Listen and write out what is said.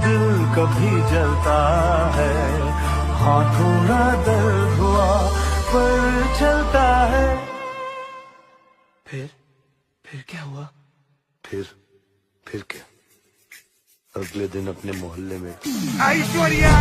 दिल कभी जलता है, हाँ थोड़ा दर्द हुआ पर चलता है। फिर क्या हुआ? फिर क्या, अगले दिन अपने मोहल्ले में ऐश्वर्या